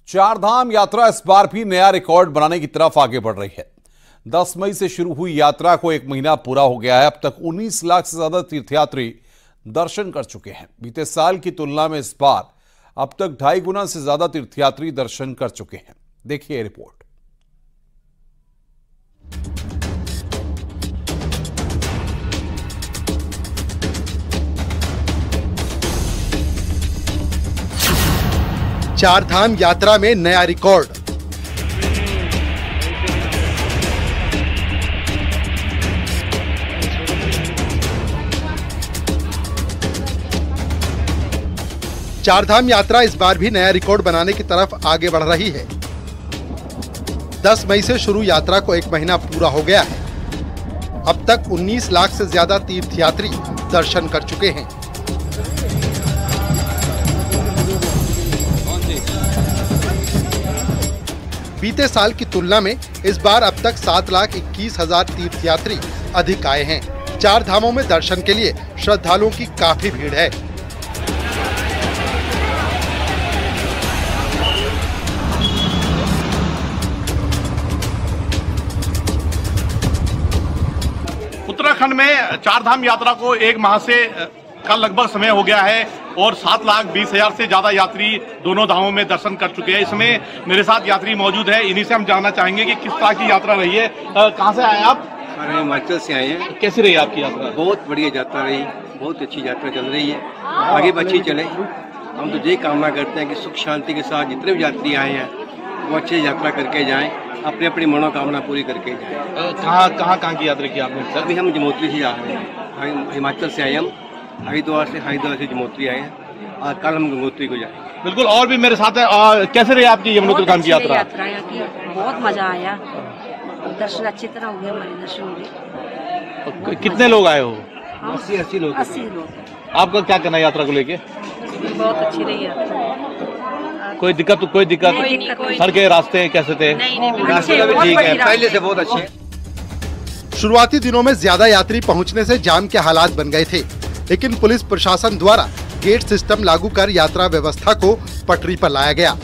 चारधाम यात्रा इस बार भी नया रिकॉर्ड बनाने की तरफ आगे बढ़ रही है। 10 मई से शुरू हुई यात्रा को 1 महीना पूरा हो गया है। अब तक 19 लाख से ज्यादा तीर्थयात्री दर्शन कर चुके हैं। बीते साल की तुलना में इस बार अब तक 2.5 गुना से ज्यादा तीर्थयात्री दर्शन कर चुके हैं। देखिए रिपोर्ट। चारधाम यात्रा में नया रिकॉर्ड। चारधाम यात्रा इस बार भी नया रिकॉर्ड बनाने की तरफ आगे बढ़ रही है। 10 मई से शुरू यात्रा को 1 महीना पूरा हो गया है। अब तक 19 लाख से ज्यादा तीर्थयात्री दर्शन कर चुके हैं। बीते साल की तुलना में इस बार अब तक 7,21,000 तीर्थयात्री अधिक आए हैं। चार धामों में दर्शन के लिए श्रद्धालुओं की काफी भीड़ है। उत्तराखंड में चारधाम यात्रा को 1 माह से का लगभग समय हो गया है और 7,20,000 से ज्यादा यात्री दोनों धामों में दर्शन कर चुके हैं। इसमें मेरे साथ यात्री मौजूद है। इन्हीं से हम जानना चाहेंगे कि किस तरह की यात्रा रही है। कहाँ से आए आप? सर हम हिमाचल से आए हैं। कैसी रही आपकी यात्रा? बहुत बढ़िया यात्रा रही, बहुत अच्छी यात्रा चल रही है, आगे भी अच्छी चले। हम तो यही कामना करते हैं कि सुख शांति के साथ जितने भी यात्री आए हैं वो अच्छी यात्रा करके जाएं, अपनी अपनी मनोकामना पूरी करके जाएं। कहाँ की यात्रा की आपने? अभी हम जमोत्री से जा रहे हैं, हिमाचल से आए हम, हरिद्वार से जमोत्री आए हैं और कल हम गंगोत्री को जाएंगे। बिल्कुल। और भी मेरे साथ है। कैसे रही आपकी यमुनोत्री धाम की यात्रा? बहुत मजा आया, दर्शन अच्छी तरह हो गए, हमारे दर्शन हो गए। कितने लोग आए हो? 80 लोग। 80 लोग। आपका क्या कहना है यात्रा को लेके? बहुत अच्छी रही यात्रा। कोई दिक्कत? सड़कें रास्ते कैसे थे? रास्ते भी ठीक है, पहले से बहुत अच्छे। शुरुआती दिनों में ज्यादा यात्री पहुंचने से जाम के हालात बन गए थे, लेकिन पुलिस प्रशासन द्वारा गेट सिस्टम लागू कर यात्रा व्यवस्था को पटरी पर लाया गया।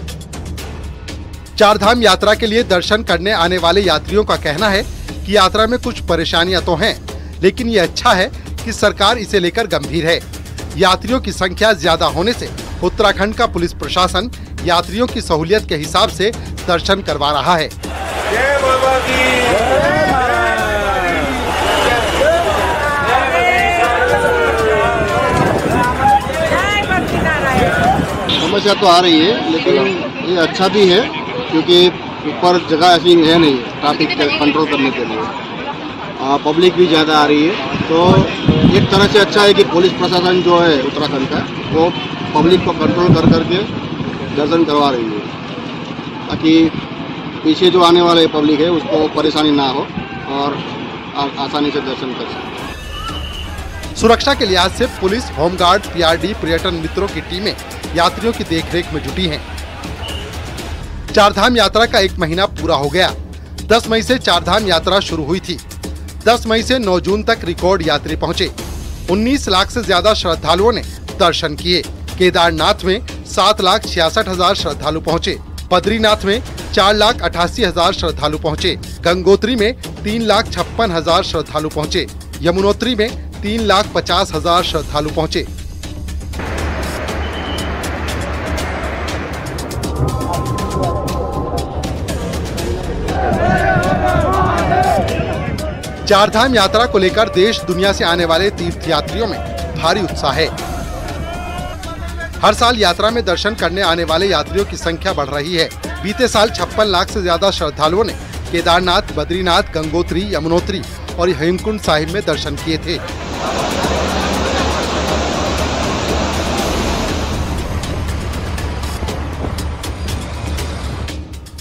चारधाम यात्रा के लिए दर्शन करने आने वाले यात्रियों का कहना है कि यात्रा में कुछ परेशानियां तो हैं, लेकिन ये अच्छा है कि सरकार इसे लेकर गंभीर है। यात्रियों की संख्या ज्यादा होने से उत्तराखंड का पुलिस प्रशासन यात्रियों की सहूलियत के हिसाब से दर्शन करवा रहा है। समस्या तो आ रही है, लेकिन ये अच्छा भी है क्योंकि ऊपर जगह ऐसी है नहीं ट्रैफिक कंट्रोल करने के लिए। पब्लिक भी ज़्यादा आ रही है, तो एक तरह से अच्छा है कि पुलिस प्रशासन जो है उत्तराखंड का वो पब्लिक को कंट्रोल कर करके दर्शन करवा रही है, ताकि पीछे जो आने वाले पब्लिक है उसको परेशानी ना हो और आसानी से दर्शन कर सके। सुरक्षा के लिहाज से पुलिस, होमगार्ड, पीआरडी, पर्यटन मित्रों की टीमें यात्रियों की देखरेख में जुटी हैं। चारधाम यात्रा का 1 महीना पूरा हो गया। 10 मई से चारधाम यात्रा शुरू हुई थी। 10 मई से 9 जून तक रिकॉर्ड यात्री पहुंचे। 19 लाख से ज्यादा श्रद्धालुओं ने दर्शन किए। केदारनाथ में 7,66,000 श्रद्धालु पहुंचे। बद्रीनाथ में 4,88,000 श्रद्धालु पहुंचे। गंगोत्री में 3,56,000 श्रद्धालु पहुंचे। यमुनोत्री में 3,50,000 श्रद्धालु पहुंचे। चारधाम यात्रा को लेकर देश दुनिया से आने वाले तीर्थयात्रियों में भारी उत्साह है। हर साल यात्रा में दर्शन करने आने वाले यात्रियों की संख्या बढ़ रही है। बीते साल 56 लाख से ज्यादा श्रद्धालुओं ने केदारनाथ, बद्रीनाथ, गंगोत्री, यमुनोत्री और हेमकुंड साहिब में दर्शन किए थे।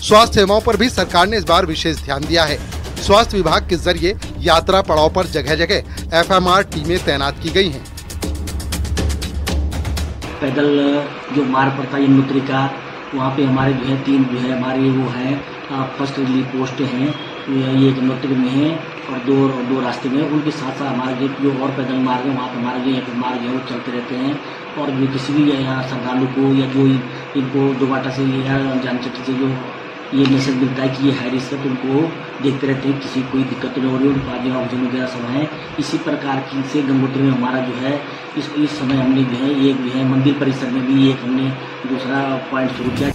स्वास्थ्य सेवाओं पर भी सरकार ने इस बार विशेष ध्यान दिया है। स्वास्थ्य विभाग के जरिए यात्रा पड़ाव पर जगह जगह एफएमआर टीमें तैनात की गई हैं। पैदल जो मार्ग पड़ता है यमुनोत्री का, वहाँ पे हमारे जो है 3 जो है हमारे वो हैं फर्स्ट रिलीफ पोस्ट हैं, ये यमुनोत्री में है और दो रास्ते में। उनके साथ साथ हमारे जो और पैदल मार्ग है वहाँ पर हमारे जो मार्ग है वो चलते रहते हैं। और जो किसी भी यहाँ श्रद्धालु को या जो इनको दोबाटा से या जानचट्टी से जो ये मैसेज मिलता है कि ये हाई रिस्क है, तो उनको देखते रहते हैं किसी कोई दिक्कत नहीं हो रही है, उनको आगे ऑक्सीजन वगैरह सब है। इसी प्रकार की से गंगोत्री में हमारा जो है इस समय हमने जो है एक जो है मंदिर परिसर में भी एक हमने दूसरा पॉइंट शुरू किया।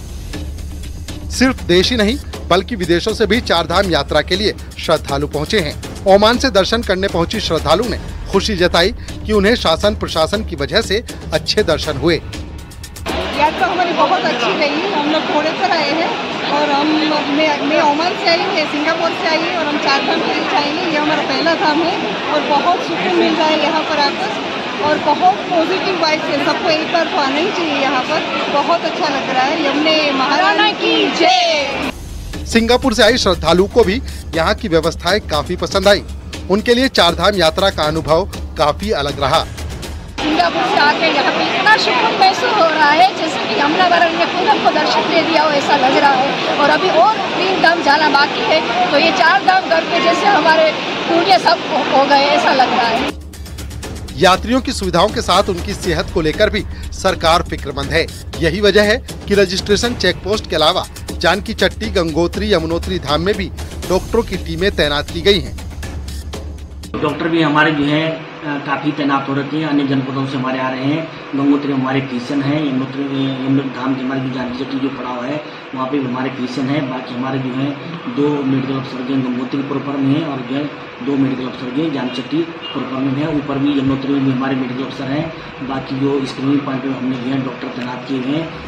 सिर्फ देश ही नहीं बल्कि विदेशों से भी चारधाम यात्रा के लिए श्रद्धालु पहुंचे हैं। ओमान से दर्शन करने पहुंची श्रद्धालु ने खुशी जताई कि उन्हें शासन प्रशासन की वजह से अच्छे दर्शन हुए। यात्रा हमारी बहुत अच्छी रही। हम लोग घोड़े पर आए हैं और मैं ओमान से आई हूँ, सिंगापुर से आई और हम चारधाम के लिए जाएंगे। ये हमारा पहला धाम है और बहुत सुकून मिल रहा है यहाँ पर आकर और बहुत पॉजिटिव वाइब है। सबको एक बार तो आना ही चाहिए यहाँ पर, बहुत अच्छा लग रहा है। यमुने महारानी की जय। सिंगापुर से आई श्रद्धालु को भी यहाँ की व्यवस्थाएं काफी पसंद आई। उनके लिए चारधाम यात्रा का अनुभव काफी अलग रहा। सिंगापुर से आके यहाँ पे इतना सुकून महसूस हो रहा है जैसे कि यमुनावरण ने खुद हमको दर्शन दे दिया हो ऐसा लग रहा है। और अभी और 3 धाम जाना बाकी है, तो ये 4 धाम करके जैसे हमारे पुण्य सब हो गए ऐसा लग रहा है। यात्रियों की सुविधाओं के साथ उनकी सेहत को लेकर भी सरकार फिक्रमंद है। यही वजह है कि रजिस्ट्रेशन चेक पोस्ट के अलावा जानकी चट्टी, गंगोत्री, यमुनोत्री धाम में भी डॉक्टरों की टीमें तैनात की गई हैं। डॉक्टर भी हमारे जो है काफ़ी तैनात हो रखे हैं, अन्य जनपदों से हमारे आ रहे हैं। गंगोत्री में हमारे फिजिशियन हैं, यमुनोत्री धाम की हमारी जानकी चट्टी जो पड़ा हुआ है वहाँ पे हमारे फिजिशियन हैं। बाकी हमारे जो है 2 मेडिकल अफसर जो गंगोत्री पुरपर में है और जो है 2 मेडिकल अफसर जो जानकी चट्टी पुरपर में है। ऊपर भी यमुनोत्री में हमारे मेडिकल अफसर हैं। बाकी जो स्क्रीनिंग पॉइंट में हमने जो है डॉक्टर तैनात किए हुए हैं।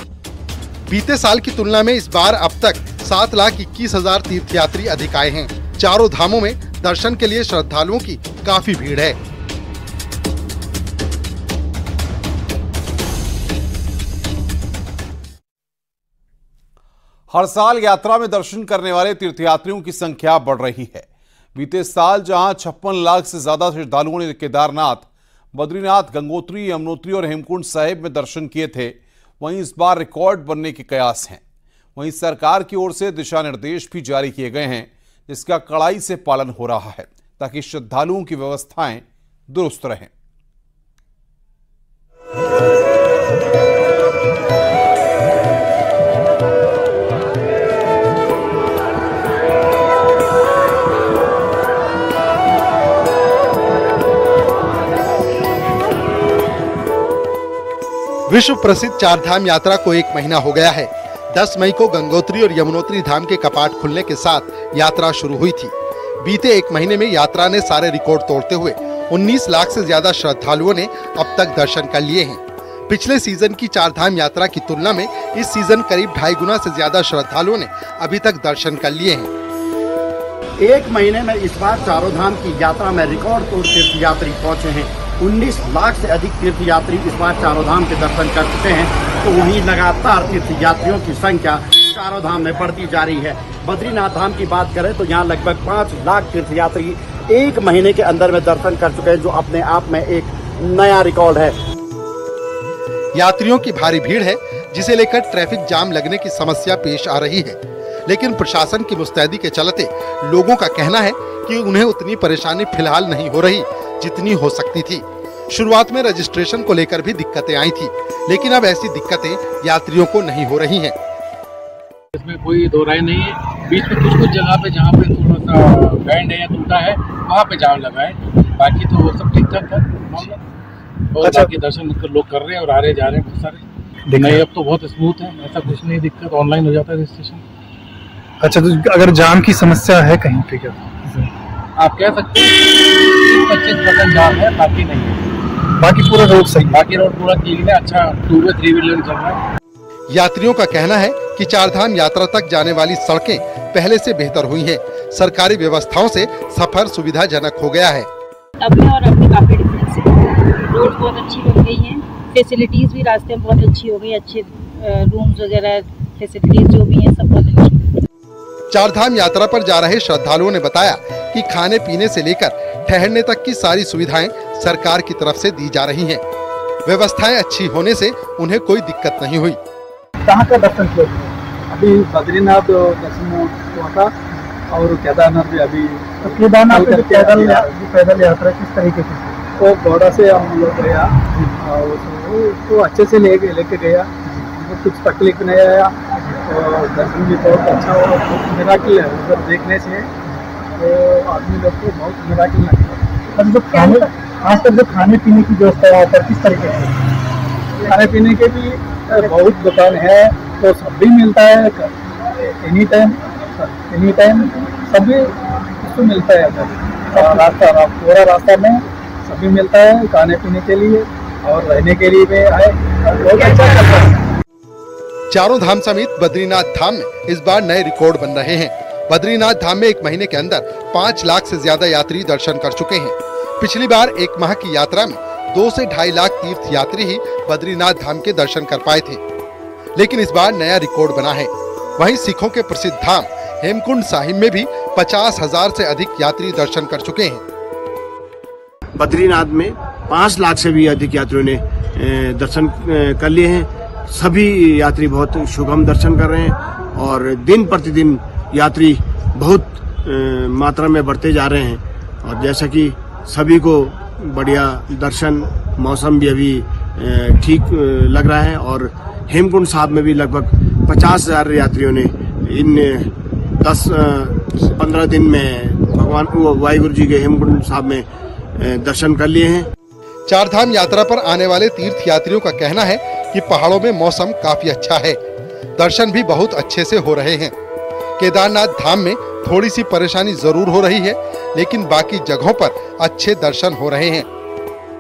बीते साल की तुलना में इस बार अब तक 7,21,000 तीर्थयात्री अधिक आए हैं। चारों धामों में दर्शन के लिए श्रद्धालुओं की काफी भीड़ है। हर साल यात्रा में दर्शन करने वाले तीर्थयात्रियों की संख्या बढ़ रही है। बीते साल जहां 56 लाख से ज्यादा श्रद्धालुओं ने केदारनाथ, बद्रीनाथ, गंगोत्री, यमुनोत्री और हेमकुंड साहिब में दर्शन किए थे, वहीं इस बार रिकॉर्ड बनने के कयास हैं। वहीं सरकार की ओर से दिशा निर्देश भी जारी किए गए हैं, जिसका कड़ाई से पालन हो रहा है ताकि श्रद्धालुओं की व्यवस्थाएं दुरुस्त रहें। विश्व प्रसिद्ध चारधाम यात्रा को 1 महीना हो गया है। 10 मई को गंगोत्री और यमुनोत्री धाम के कपाट खुलने के साथ यात्रा शुरू हुई थी। बीते 1 महीने में यात्रा ने सारे रिकॉर्ड तोड़ते हुए 19 लाख से ज्यादा श्रद्धालुओं ने अब तक दर्शन कर लिए हैं। पिछले सीजन की चारधाम यात्रा की तुलना में इस सीजन करीब 2.5 गुना से ज्यादा श्रद्धालुओं ने अभी तक दर्शन कर लिए हैं। 1 महीने में इस बार चारों धाम की यात्रा में रिकॉर्ड तोड़ तीर्थयात्री पहुंचे हैं। 19 लाख से अधिक तीर्थयात्री इस बार चारों धाम के दर्शन कर चुके हैं, तो वहीं लगातार तीर्थयात्रियों की संख्या चारों धाम में बढ़ती जा रही है। बद्रीनाथ धाम की बात करें तो यहाँ लगभग 5 लाख तीर्थयात्री 1 महीने के अंदर में दर्शन कर चुके हैं, जो अपने आप में एक नया रिकॉर्ड है। यात्रियों की भारी भीड़ है, जिसे लेकर ट्रैफिक जाम लगने की समस्या पेश आ रही है, लेकिन प्रशासन की मुस्तैदी के चलते लोगों का कहना है कि उन्हें उतनी परेशानी फिलहाल नहीं हो रही जितनी हो सकती थी। शुरुआत में रजिस्ट्रेशन को लेकर भी दिक्कतें आई थी, लेकिन अब ऐसी दिक्कतें यात्रियों को नहीं हो रही हैं। इसमें कोई दो राय नहीं है। बीच में कुछ जगह पे जहाँ पे थोड़ा सा बैंड है या टूटा है वहाँ पे जाम लगा है, बाकी तो वो सब ठीक ठाक है मामला। और बाकी दर्शन लोग कर रहे हैं और आ रहे जा रहे हैं बहुत सारे। नहीं, अब तो बहुत स्मूथ है, ऐसा कुछ नहीं दिक्कत, ऑनलाइन हो जाता है रजिस्ट्रेशन। अच्छा, तो अगर जाम की समस्या है कहीं पे क्या आप कह सकते हैं 25% जाम है, बाकी नहीं है। बाकी पूरा रोड सही, बाकी रोड पूरा क्लीन है। अच्छा 2-3 व्हीलर चल रहा है। यात्रियों का कहना है कि चारधाम यात्रा तक जाने वाली सड़कें पहले से बेहतर हुई हैं। सरकारी व्यवस्थाओं से सफर सुविधाजनक हो गया है। अब और अब काफी डिफरेंस है। रोड बहुत अच्छी बन गई है, फैसिलिटीज भी रास्ते में बहुत अच्छी हो गई, अच्छे रूम्स वगैरह फैसिलिटीज जो भी हैं सब बहुत अच्छी। चारधाम यात्रा पर जा रहे श्रद्धालुओं ने बताया कि खाने पीने से लेकर ठहरने तक की सारी सुविधाएं सरकार की तरफ से दी जा रही हैं। व्यवस्थाएं अच्छी होने से उन्हें कोई दिक्कत नहीं हुई। कहाँ का दर्शन किया? अभी बद्रीनाथ दर्शन हुआ था और केदारनाथ भी अभी। तो केदारनाथ पे पैदल यात्रा किस तरीके की? वो घोड़ा से हम लोग गया और तो अच्छे से लेके गया कुछ तकलीफ नहीं आया और दर्शन भी बहुत अच्छा हुआ। बहुत मिराकिल है उधर देखने से, तो आदमी लोग को बहुत मिराकिल लगता है। आज तक जो खाने पीने की व्यवस्था है वहाँ पर किस तरीके से? खाने पीने के भी बहुत दुकान है, तो सब भी मिलता है एनी टाइम सभी उसको मिलता है। रास्ता पूरा रास्ता में सभी मिलता है खाने पीने के लिए और रहने के लिए भी है, बहुत अच्छा चलता है। चारों धाम समेत बद्रीनाथ धाम में इस बार नए रिकॉर्ड बन रहे हैं। बद्रीनाथ धाम में एक महीने के अंदर 5 लाख से ज्यादा यात्री दर्शन कर चुके हैं। पिछली बार एक माह की यात्रा में 2 से 2.5 लाख तीर्थ यात्री ही बद्रीनाथ धाम के दर्शन कर पाए थे, लेकिन इस बार नया रिकॉर्ड बना है। वहीं सिखों के प्रसिद्ध धाम हेमकुंड साहिब में भी 50,000 से अधिक यात्री दर्शन कर चुके हैं। बद्रीनाथ में 5 लाख से भी अधिक यात्रियों ने दर्शन कर लिए हैं। सभी यात्री बहुत सुगम दर्शन कर रहे हैं और दिन प्रतिदिन यात्री बहुत मात्रा में बढ़ते जा रहे हैं। और जैसा कि सभी को बढ़िया दर्शन, मौसम भी अभी ठीक लग रहा है और हेमकुंड साहिब में भी लगभग 50,000 यात्रियों ने इन 10-15 दिन में भगवान वाहिगुरु जी के हेमकुंड साहिब में दर्शन कर लिए हैं। चारधाम यात्रा पर आने वाले तीर्थ यात्रियों का कहना है कि पहाड़ों में मौसम काफी अच्छा है, दर्शन भी बहुत अच्छे से हो रहे हैं। केदारनाथ धाम में थोड़ी सी परेशानी जरूर हो रही है, लेकिन बाकी जगहों पर अच्छे दर्शन हो रहे हैं।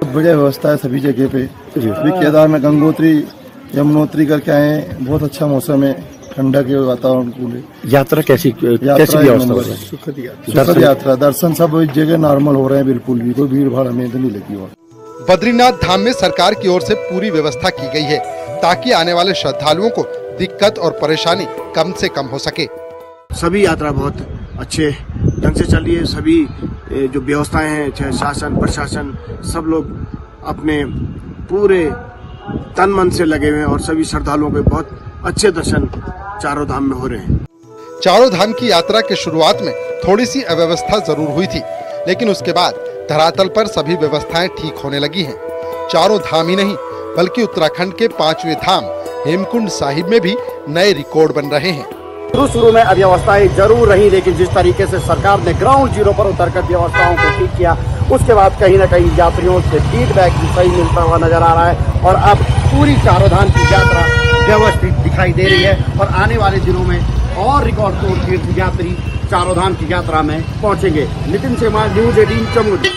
बढ़िया व्यवस्था है सभी जगह पे। अभी केदार में गंगोत्री यमुनोत्री करके आए, बहुत अच्छा मौसम है, ठंडा के वातावरण कूल। यात्रा कैसी सुखद यात्रा, दर्शन सब जगह नॉर्मल हो रहे हैं, बिल्कुल भी कोई भीड़ भाड़ हमें तो नहीं लगी। बद्रीनाथ धाम में सरकार की ओर से पूरी व्यवस्था की गई है ताकि आने वाले श्रद्धालुओं को दिक्कत और परेशानी कम से कम हो सके। सभी यात्रा बहुत अच्छे ढंग से चल रही है। सभी जो व्यवस्थाएं हैं, चाहे शासन प्रशासन, सब लोग अपने पूरे तन मन से लगे हुए हैं और सभी श्रद्धालुओं के बहुत अच्छे दर्शन चारों धाम में हो रहे हैं। चारों धाम की यात्रा के शुरुआत में थोड़ी सी अव्यवस्था जरूर हुई थी, लेकिन उसके बाद धरातल पर सभी व्यवस्थाएं ठीक होने लगी हैं। चारों धाम ही नहीं बल्कि उत्तराखंड के 5वें धाम हेमकुंड साहिब में भी नए रिकॉर्ड बन रहे हैं। शुरू में अव्यवस्थाएं जरूर रही, लेकिन जिस तरीके से सरकार ने ग्राउंड जीरो पर उतरकर व्यवस्थाओं को ठीक किया, उसके बाद कहीं न कहीं यात्रियों से फीडबैक भी सही मिलता हुआ नजर आ रहा है और अब पूरी चारों धाम की यात्रा व्यवस्थित दिखाई दे रही है और आने वाले दिनों में और रिकॉर्ड तोड़ तीर्थ यात्री चारों धाम की यात्रा में पहुंचेंगे। नितिन सेमा, न्यूज़ 18 चमोली।